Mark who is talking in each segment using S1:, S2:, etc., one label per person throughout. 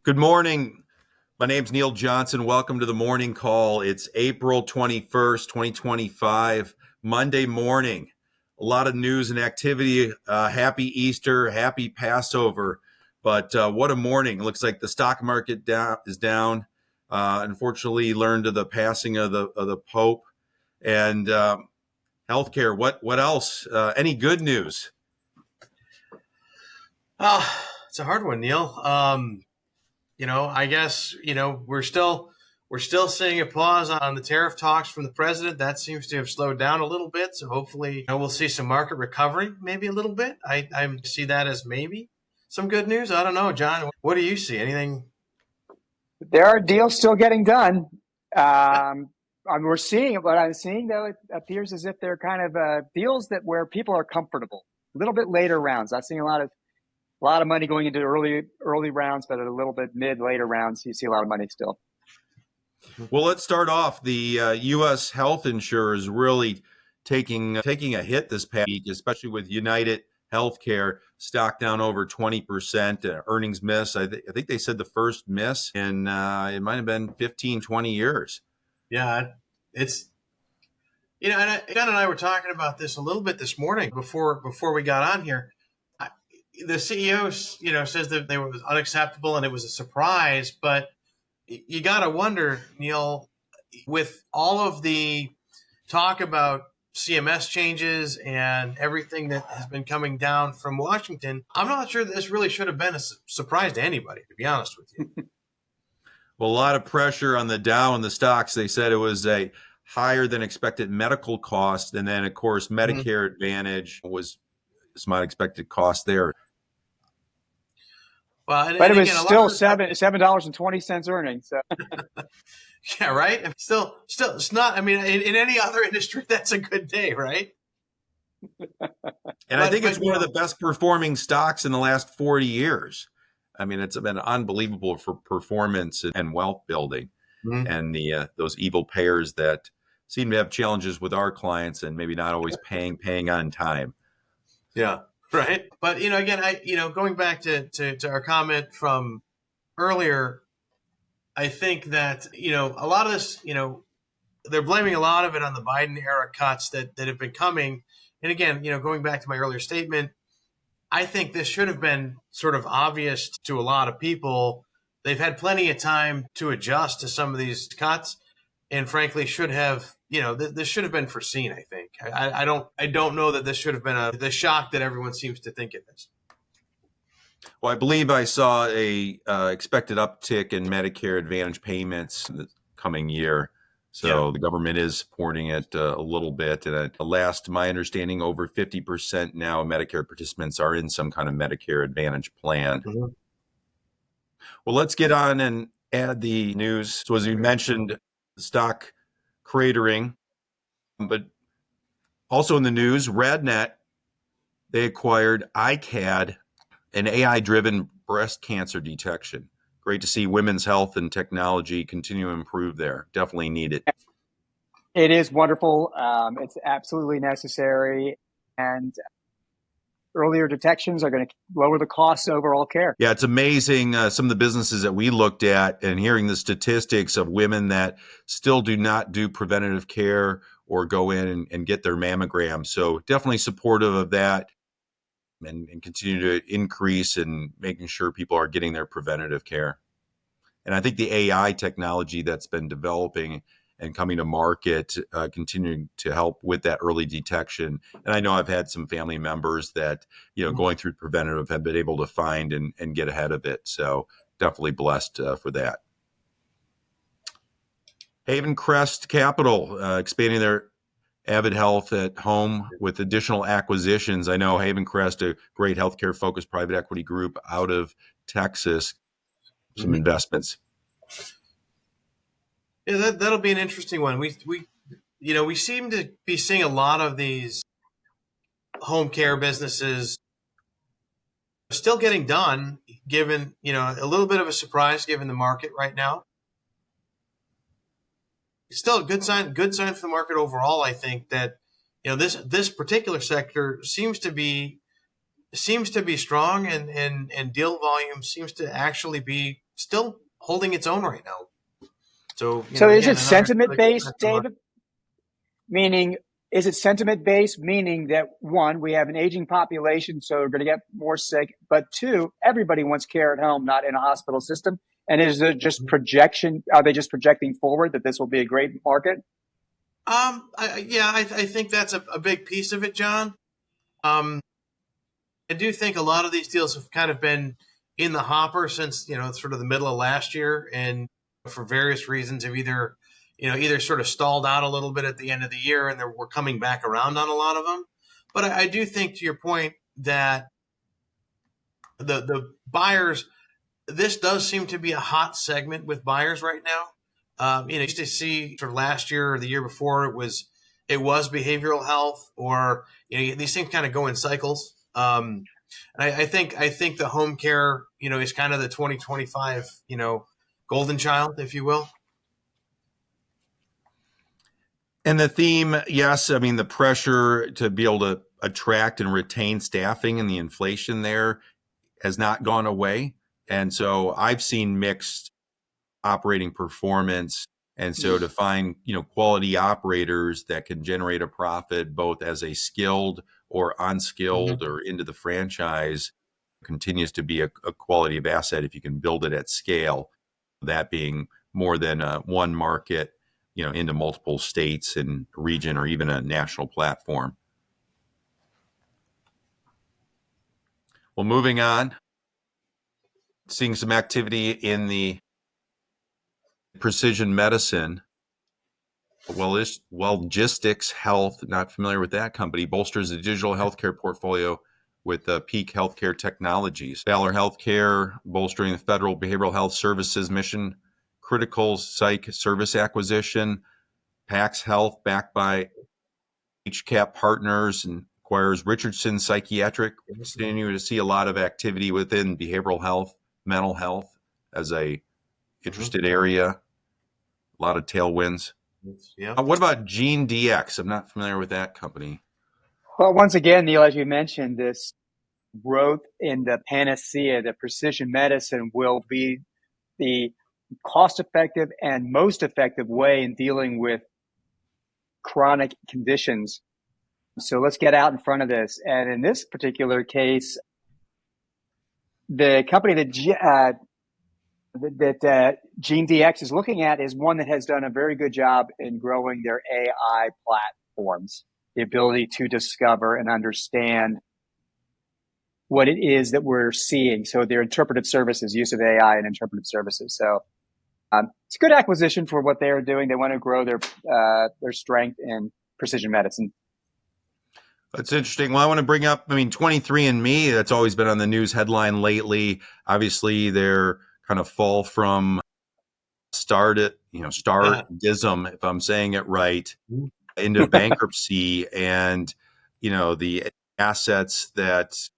S1: Good morning. My name's Neil Johnson. Welcome to the morning call. It's April 21st, 2025, Monday morning. A lot of news and activity. Happy Easter, happy Passover. But what a morning. It looks like the stock market is down. Unfortunately, learned of the passing of the Pope. And healthcare. What else? Any good news?
S2: It's a hard one, Neil. I guess, we're still seeing a pause on the tariff talks from the president. That seems to have slowed down a little bit. So hopefully, we'll see some market recovery, maybe a little bit. I see that as maybe some good news. I don't know, John. What do you see? Anything?
S3: There are deals still getting done. We're seeing what I'm seeing, though. It appears as if they're kind of deals where people are comfortable. A little bit later rounds. I'm seeing a lot of money going into early rounds, but a little bit later rounds, you see a lot of money still.
S1: Well, let's start off. The U.S. health insurers really taking a hit this past week, especially with United Healthcare stock down over 20%. Earnings miss. I think they said the first miss in it might have been 15, 20 years.
S2: Yeah, it's and John and I were talking about this a little bit this morning before we got on here. The CEO, says that they were unacceptable and it was a surprise, but you got to wonder, Neil, with all of the talk about CMS changes and everything that has been coming down from Washington, I'm not sure this really should have been a surprise to anybody, to be honest with you.
S1: Well, a lot of pressure on the Dow and the stocks. They said it was a higher than expected medical cost. And then, of course, Medicare Advantage was some unexpected cost there.
S3: Well, but it was still $7.20 earnings. So.
S2: Yeah, right. Still, it's not. I mean, in any other industry, that's a good day, right?
S1: I think it's one of the best performing stocks in the last 40 years. I mean, it's been unbelievable for performance and wealth building, and those evil payers that seem to have challenges with our clients and maybe not always paying on time.
S2: Yeah. Right. But, again, going back to our comment from earlier, I think that, a lot of this, they're blaming a lot of it on the Biden era cuts that have been coming. And again, going back to my earlier statement, I think this should have been sort of obvious to a lot of people. They've had plenty of time to adjust to some of these cuts and frankly should have, this should have been foreseen, I think. I don't know that this should have been the shock that everyone seems to think it is.
S1: Well, I believe I saw a expected uptick in Medicare Advantage payments in the coming year. So The government is supporting it a little bit. And at last, my understanding, over 50% now of Medicare participants are in some kind of Medicare Advantage plan. Mm-hmm. Well, let's get on and add the news. So as you mentioned, stock cratering, but also in the news, RadNet, they acquired iCAD, an AI-driven breast cancer detection. Great to see women's health and technology continue to improve there. Definitely needed.
S3: It is wonderful. It's absolutely necessary. And earlier detections are going to lower the costs of overall care.
S1: Yeah, it's amazing. Some of the businesses that we looked at and hearing the statistics of women that still do not do preventative care or go in and get their mammogram. So definitely supportive of that and continue to increase and making sure people are getting their preventative care. And I think the AI technology that's been developing and coming to market, continuing to help with that early detection. And I know I've had some family members that, going through preventative have been able to find and get ahead of it. So definitely blessed for that. Haven Crest Capital, expanding their Avid Health at home with additional acquisitions. I know Haven Crest, a great healthcare focused private equity group out of Texas, some investments.
S2: Yeah, that'll be an interesting one. We seem to be seeing a lot of these home care businesses still getting done, given, a little bit of a surprise given the market right now. Still a good sign for the market overall. I think that, this particular sector seems to be strong and deal volume seems to actually be still holding its own right now. So,
S3: So is
S2: again,
S3: it
S2: another
S3: sentiment
S2: really
S3: based,
S2: good market.
S3: David? Meaning, is it sentiment based? Meaning that one, we have an aging population, so we're going to get more sick. But two, everybody wants care at home, not in a hospital system. And is it just projection? Are they just projecting forward that this will be a great market?
S2: I think that's a big piece of it, John. I do think a lot of these deals have kind of been in the hopper since, sort of the middle of last year, and for various reasons have either sort of stalled out a little bit at the end of the year, and we're coming back around on a lot of them. But I do think, to your point, that the buyers, this does seem to be a hot segment with buyers right now. You used to see sort of last year or the year before it was behavioral health, or these things kind of go in cycles. And I think the home care is kind of the 2025 golden child, if you will.
S1: And the theme, yes, I mean, the pressure to be able to attract and retain staffing and the inflation there has not gone away. And so I've seen mixed operating performance. And so to find, quality operators that can generate a profit both as a skilled or unskilled or into the franchise continues to be a quality of asset if you can build it at scale, that being more than one market, into multiple states and region or even a national platform. Well, moving on, seeing some activity in the precision medicine. Logistics Health, not familiar with that company, bolsters the digital healthcare portfolio with Peak Healthcare Technologies. Valor Healthcare, bolstering the federal behavioral health services mission critical psych service acquisition. Pax Health, backed by HCAP Partners, and acquires Richardson Psychiatric. Continuing to see a lot of activity within behavioral health, mental health as a interested area. A lot of tailwinds.
S2: Yeah.
S1: What about Gene DX? I'm not familiar with that company.
S3: Well, once again, Neil, as you mentioned, this growth in the panacea, the precision medicine, will be the cost-effective and most effective way in dealing with chronic conditions. So let's get out in front of this. And in this particular case, the company that GeneDx is looking at is one that has done a very good job in growing their AI platforms, the ability to discover and understand what it is that we're seeing. So their interpretive services, use of AI and interpretive services. So it's a good acquisition for what they are doing. They want to grow their strength in precision medicine.
S1: That's interesting. Well, I want to bring up, 23andMe, that's always been on the news headline lately. Obviously, they're kind of fall from stardism, if I'm saying it right, into bankruptcy, and, the assets that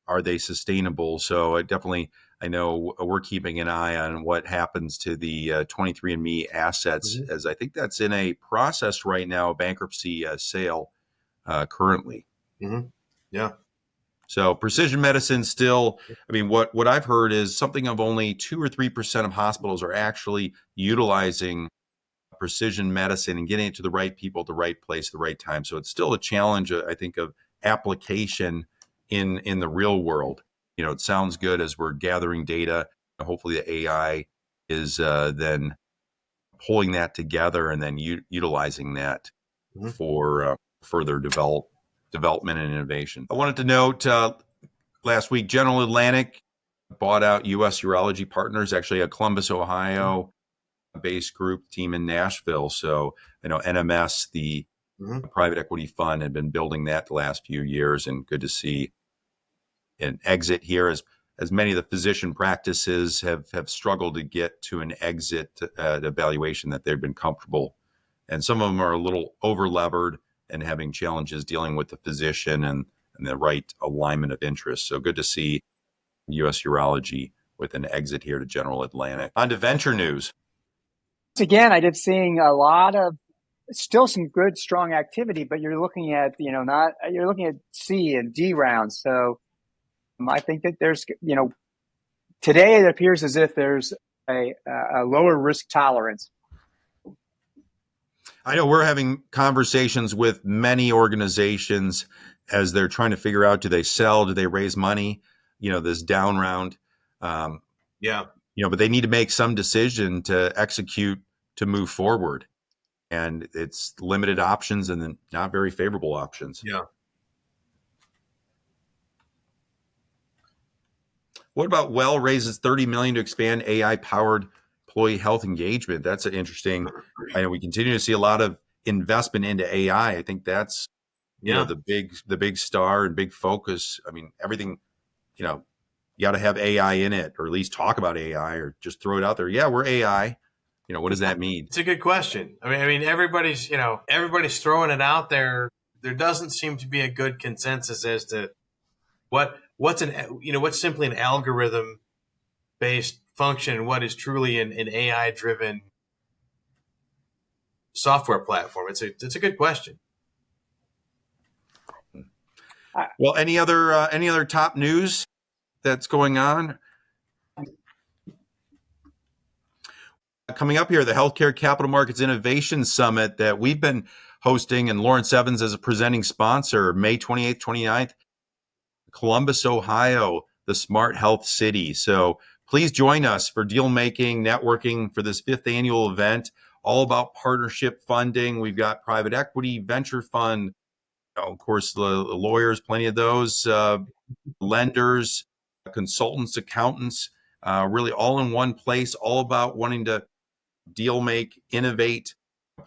S1: are they sustainable? So I know we're keeping an eye on what happens to the 23andMe assets, as I think that's in a process right now, a bankruptcy sale currently.
S2: Yeah.
S1: So precision medicine still, what I've heard is something of only 2 or 3% of hospitals are actually utilizing precision medicine and getting it to the right people at the right place, the right time. So it's still a challenge, I think, of application in the real world. It sounds good as we're gathering data. Hopefully the AI is then pulling that together and then utilizing that for further development and innovation. I wanted to note last week, General Atlantic bought out U.S. Urology Partners, actually a Columbus, Ohio based group team in Nashville. So, NMS, the private equity fund, had been building that the last few years, and good to see an exit here as many of the physician practices have struggled to get to an exit evaluation that they've been comfortable. And some of them are a little over levered and having challenges dealing with the physician and the right alignment of interest. So good to see U.S. Urology with an exit here to General Atlantic. On to venture news.
S3: Again, I did seeing a lot of still some good, strong activity, but you're looking at, you're looking at C and D rounds. So I think that there's, today it appears as if there's a lower risk tolerance.
S1: I know we're having conversations with many organizations as they're trying to figure out, do they sell, do they raise money, this down round.
S2: Yeah.
S1: But they need to make some decision to execute, to move forward. And it's limited options and then not very favorable options.
S2: Yeah.
S1: What about Well raises $30 million to expand AI-powered employee health engagement? That's an interesting. I know we continue to see a lot of investment into AI. I think that's the big star and big focus. I mean, everything. You got to have AI in it, or at least talk about AI, or just throw it out there. Yeah, we're AI. What does that mean?
S2: It's a good question. I mean, everybody's throwing it out there. There doesn't seem to be a good consensus as to what's simply an algorithm based function and what is truly an AI driven software platform. It's a good question.
S1: Well, any other top news that's going on? Coming up here, the Healthcare Capital Markets Innovation Summit that we've been hosting, and Lawrence Evans as a presenting sponsor, May 28th, 29th, Columbus, Ohio, the Smart Health City. So please join us for deal making, networking for this 5th annual event, all about partnership funding. We've got private equity, venture fund, of course, the lawyers, plenty of those, lenders, consultants, accountants, really all in one place, all about wanting to deal make, innovate.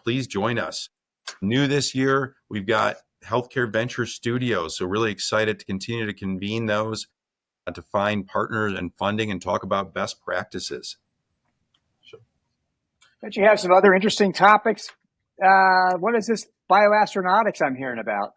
S1: Please join us. New this year, we've got Healthcare Venture Studios. So really excited to continue to convene those, to find partners and funding and talk about best practices.
S2: Sure.
S3: But you have some other interesting topics. What is this bioastronautics I'm hearing about?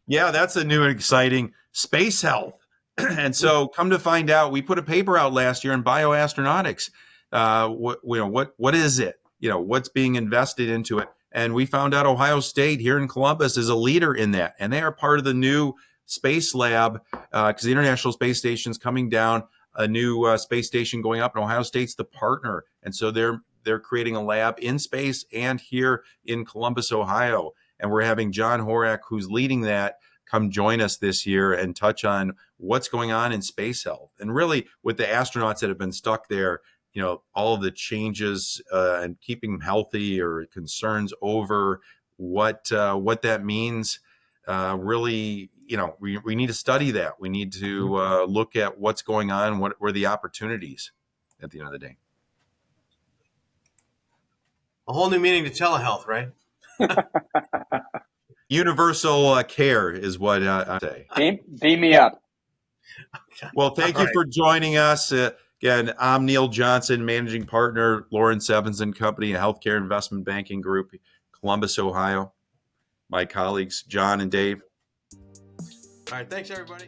S1: Yeah, that's a new and exciting space health. And so come to find out, we put a paper out last year in bioastronautics. What is it? What's being invested into it? And we found out Ohio State here in Columbus is a leader in that. And they are part of the new space lab because the International Space Station is coming down, a new space station going up, and Ohio State's the partner. And so they're creating a lab in space and here in Columbus, Ohio. And we're having John Horak, who's leading that, come join us this year and touch on what's going on in space health. And really with the astronauts that have been stuck there, all of the changes and keeping them healthy, or concerns over what that means. Really, we need to study that. We need to look at what's going on, what were the opportunities at the end of the day.
S2: A whole new meaning to telehealth, right?
S1: Universal care is what I say.
S3: Beam me up.
S1: Well, thank you for joining us. Again, I'm Neil Johnson, Managing Partner, Lawrence Evans and Company, a healthcare investment banking group, Columbus, Ohio. My colleagues, John and Dave.
S2: All right. Thanks, everybody.